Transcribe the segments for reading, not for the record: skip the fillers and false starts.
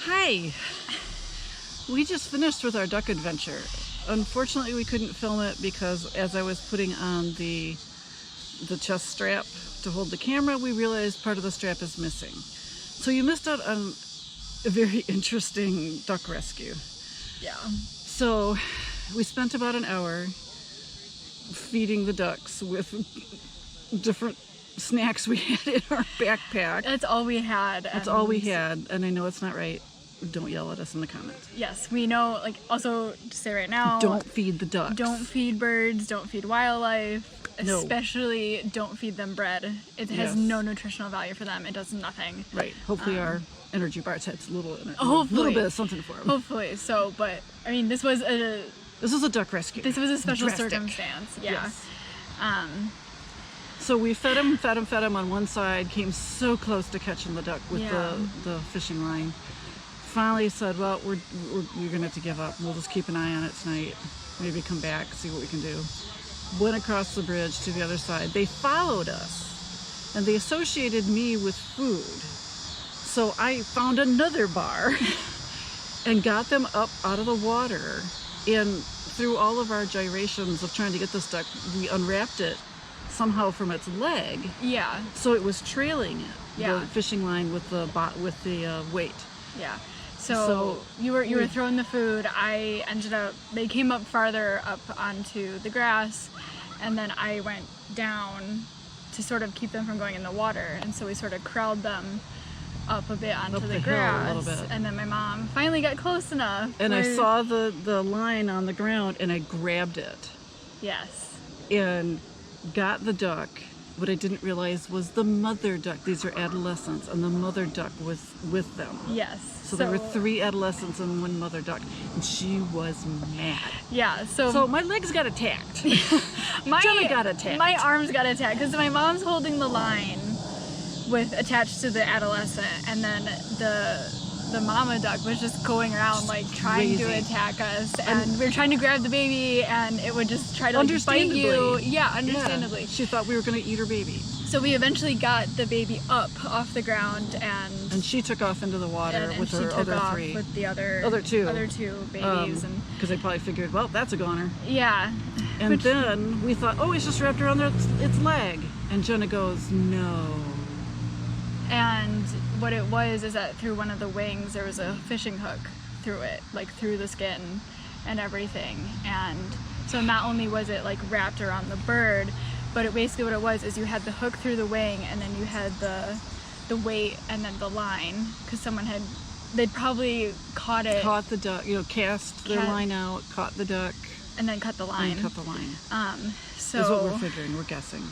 Hi! We just finished with our duck adventure. Unfortunately, we couldn't film it because as I was putting on the chest strap to hold the camera, we realized part of the strap is missing. So you missed out on a very interesting duck rescue. Yeah. So we spent about an hour feeding the ducks with different snacks we had in our backpack. That's all we had. That's all we had, and I know it's not right. Don't yell at us in the comments. Yes, we know, also to say right now, don't feed the ducks. Don't feed birds, don't feed wildlife, No. especially don't feed them bread. It has no nutritional value for them. It does nothing. Right. Hopefully our energy bars had a little bit of something for them. Hopefully. So, but, I mean, this was a duck rescue. This was a special Drastic. circumstance. Yeah. Yes. So we fed him on one side, came so close to catching the duck with the fishing line. Finally said, well, we're gonna have to give up. We'll just keep an eye on it tonight. Maybe come back, see what we can do. Went across the bridge to the other side. They followed us and they associated me with food. So I found another bar and got them up out of the water. And through all of our gyrations of trying to get this duck, we unwrapped it somehow from its leg. Yeah. So it was trailing it. Yeah. The fishing line with the weight. Yeah. So you were throwing the food. They came up farther up onto the grass, and then I went down to sort of keep them from going in the water. And so we sort of corralled them up a bit onto the grass, a little bit. And then my mom finally got close enough. And I saw the line on the ground, and I grabbed it. Yes. And got the duck. What I didn't realize was the mother duck. These are adolescents, and the mother duck was with them. Yes. So there were 3 adolescents and 1 mother duck, and she was mad. Yeah. So my legs got attacked. Jenna got attacked. My arms got attacked because my mom's holding the line attached to the adolescent, and then the mama duck was just going around trying to attack us, and we were trying to grab the baby, and it would just try to bite you. Yeah, understandably. Yeah. She thought we were going to eat her baby. So we eventually got the baby up off the ground, and she took off into the water with her other 3. With the other two babies, and because they probably figured, well, that's a goner. Yeah. And then we thought, oh, it's just wrapped around its leg, and Jenna goes, no. And what it was is that through one of the wings there was a fishing hook through it, through the skin and everything. And so not only was it wrapped around the bird, but basically what it was is you had the hook through the wing, and then you had the weight and then the line, because they'd probably caught the duck, cast their line out, caught the duck, and then cut the line. So is what we're figuring, we're guessing.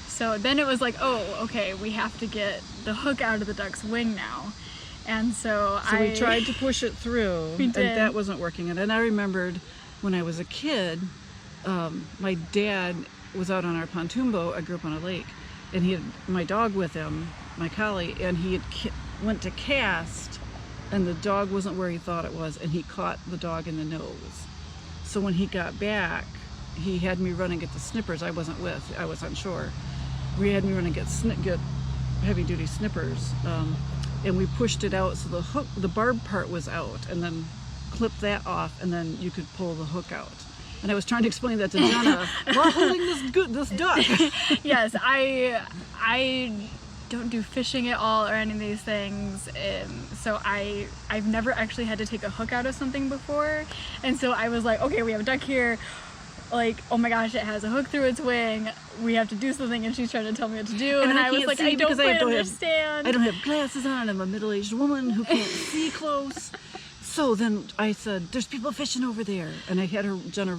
So then it was oh, okay, we have to get the hook out of the duck's wing now. And so we tried to push it through, and that wasn't working. And then I remembered when I was a kid, my dad was out on our pontoon boat. I grew up on a lake, and he had my dog with him, my collie, and he had went to cast, and the dog wasn't where he thought it was, and he caught the dog in the nose. So when he got back, he had me run and get the snippers. I wasn't with, I was on shore. We had me run and get heavy duty snippers, and we pushed it out so the barb part was out, and then clipped that off, and then you could pull the hook out. And I was trying to explain that to Jenna while holding this duck. Yes, I don't do fishing at all or any of these things, so I've never actually had to take a hook out of something before, and so I was okay, we have a duck here. Oh my gosh, it has a hook through its wing. We have to do something, and she's trying to tell me what to do. And I was I don't quite understand. I don't have glasses on. I'm a middle-aged woman who can't see close. So then I said, there's people fishing over there. And I had Jenna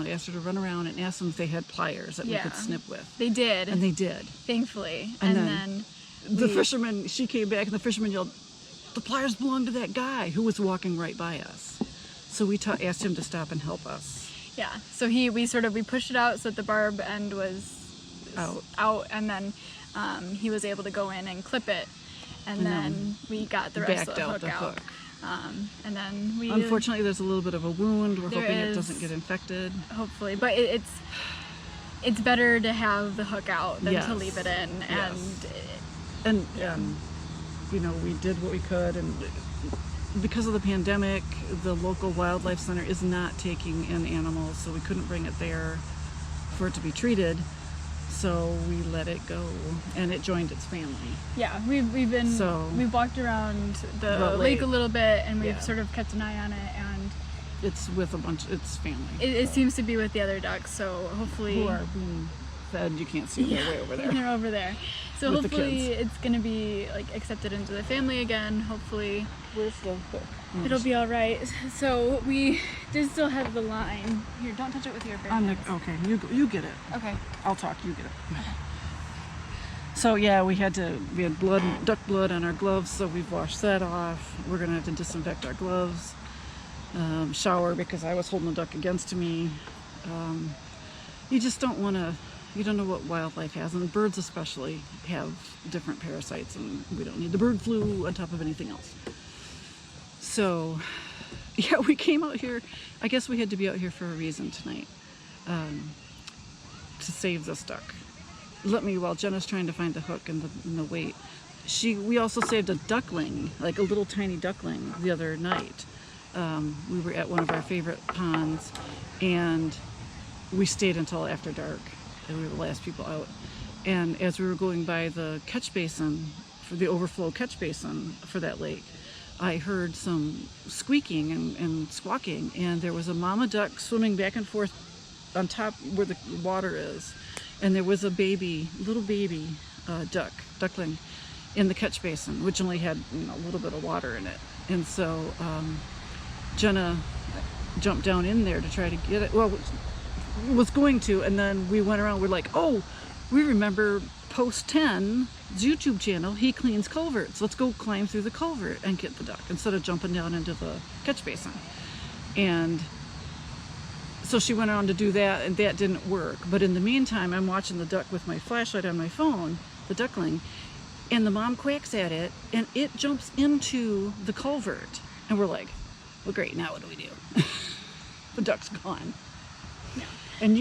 asked her to run around and ask them if they had pliers that we could snip with. They did. And they did. Thankfully. And then the fisherman, she came back, and the fisherman yelled, the pliers belong to that guy who was walking right by us. So we asked him to stop and help us. Yeah, so we pushed it out so that the barb end was out, and then he was able to go in and clip it, and then we got the rest of the hook out. And then unfortunately, there's a little bit of a wound. We're hoping it doesn't get infected. Hopefully, but it's better to have the hook out than to leave it in, and we did what we could, and because of the pandemic, the local wildlife center is not taking in animals, so we couldn't bring it there for it to be treated. So we let it go, and it joined its family. Yeah, we've walked around the lake a little bit, and we've sort of kept an eye on it, and it's with its family. It seems to be with the other ducks, so hopefully who are being fed. You can't see them, they're way over there. They're over there. So hopefully it's gonna be like accepted into the family again. Hopefully we're still there. It'll be all right. So we did still have the line. Here, don't touch it with your bare hands. Okay, you get it. Okay. I'll talk, you get it. So yeah, we had blood, duck blood on our gloves, so we've washed that off. We're gonna have to disinfect our gloves, shower, because I was holding the duck against me. You just don't want to, you don't know what wildlife has, and birds especially have different parasites, and we don't need the bird flu on top of anything else. So yeah, we came out here. I guess we had to be out here for a reason tonight, to save this duck. While Jenna's trying to find the hook and the weight, we also saved a duckling, like a little tiny duckling, the other night. We were at one of our favorite ponds, and we stayed until after dark, and we were the last people out. And as we were going by the catch basin, for the overflow catch basin for that lake, I heard some squeaking and squawking, and there was a mama duck swimming back and forth on top where the water is, and there was a little baby duckling in the catch basin, which only had a little bit of water in it. And so Jenna jumped down in there to try to get it. Well, was going to, and then we went around. We're like, oh, we remember Post 10's YouTube channel. He cleans culverts. Let's go climb through the culvert and get the duck instead of jumping down into the catch basin. And so she went around to do that, and that didn't work. But in the meantime, I'm watching the duck with my flashlight on my phone, the duckling, and the mom quacks at it, and it jumps into the culvert. And we're like, well, great, now what do we do? The duck's gone. Yeah. And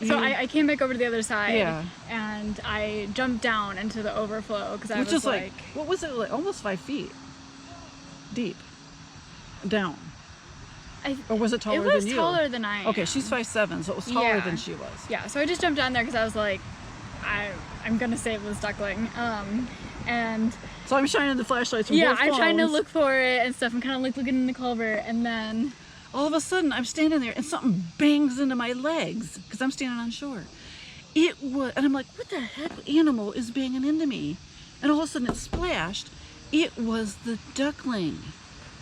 so I came back over to the other side, yeah, and I jumped down into the overflow, because I was like, what was it, like almost 5 feet deep down? Or was it taller than you? It was taller than I am. Okay, she's 5'7", so it was taller than she was. Yeah, so I just jumped down there because I was like, I'm gonna save this duckling. And so I'm shining the flashlights from both phones. I'm trying to look for it and stuff. I'm kind of like looking in the culvert, and then all of a sudden I'm standing there and something bangs into my legs because I'm standing on shore. And I'm like, what the heck animal is banging into me? And all of a sudden it splashed. It was the duckling.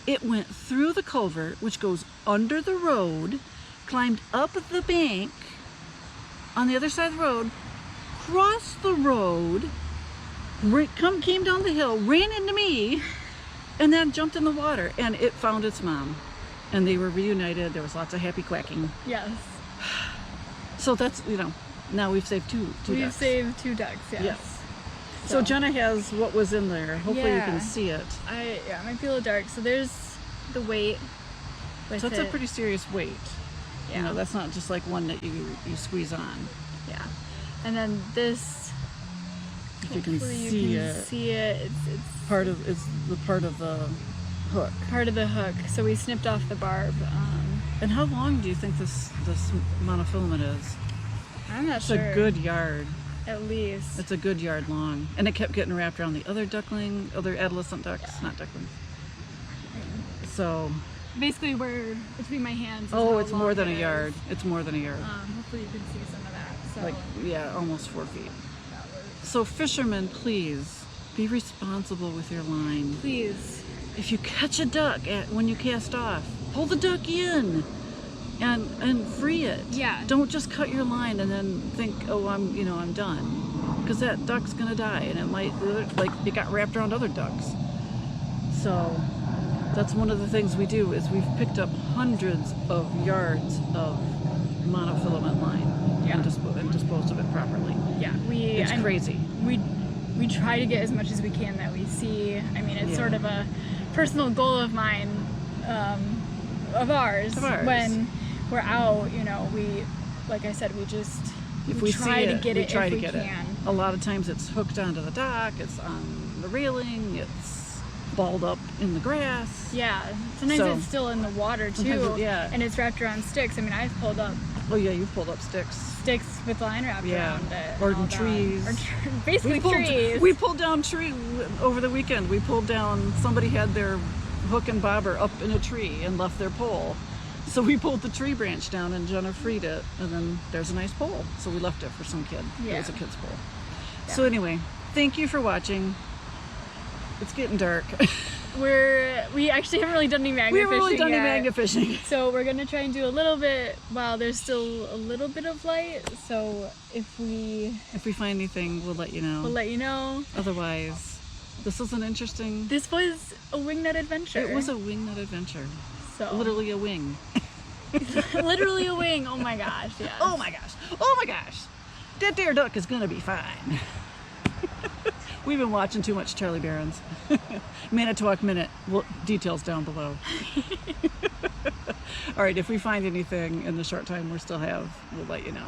It went through the culvert, which goes under the road, climbed up the bank on the other side of the road, crossed the road, came down the hill, ran into me, and then jumped in the water. And it found its mom, and they were reunited. There was lots of happy quacking. Yes. So that's, now we've saved two ducks. We've saved 2 ducks, yes. So Jenna has what was in there. Hopefully you can see it. It might be a little dark. So there's the weight. So it's a pretty serious weight. Yeah. That's not just like one that you squeeze on. Yeah. And then this, if you can see it. It's part of the hook. Part of the hook. So we snipped off the barb. And how long do you think this monofilament is? I'm not sure. It's a good yard. At least. It's a good yard long. And it kept getting wrapped around the other adolescent ducks, not ducklings. So basically we're between my hands. Oh, it's more than a yard. It's more than a yard. Hopefully you can see some of that. So. Almost 4 feet. So fishermen, please be responsible with your line. Please. If you catch a duck when you cast off, pull the duck in and free it. Yeah. Don't just cut your line and then think, oh, I'm done, because that duck's gonna die, and it might it got wrapped around other ducks. So that's one of the things we do is we've picked up hundreds of yards of monofilament line and disposed of it properly. Yeah, it's crazy. We try to get as much as we can that we see. I mean, it's sort of a personal goal of mine, of ours. When we're out, we, like I said, we try to get it if we can. A lot of times it's hooked onto the dock, it's on the railing, it's balled up in the grass. Yeah, sometimes So- it's still in the water Sometimes too, yeah. and it's wrapped around sticks. I mean, I've pulled up Oh yeah, you've pulled up sticks. sticks with line wrapped Yeah. around it. Or and all in that. trees. Or basically trees. We pulled down tree over the weekend. We pulled down, somebody had their hook and bobber up in a tree and left their pole. So we pulled the tree branch down and Jenna freed it, and then there's a nice pole. So we left it for some kid. It Yeah. was a kid's pole. Yeah. So anyway, thank you for watching. It's getting dark. We actually haven't really done any magnet We haven't really fishing done any yet. magnet fishing. So we're gonna try and do a little bit while there's still a little bit of light. So if we If we find anything, we'll let you know. will let you know. Otherwise, this was an interesting. This was a wingnut adventure. It was a wingnut adventure. so Literally a wing. literally a wing. Oh my gosh, yes. Oh my gosh. Oh my gosh. That there duck is gonna be fine. We've been watching too much Charlie Berens. Manitowoc Minute. Well, details down below. All right, if we find anything in the short time we still have, we'll let you know.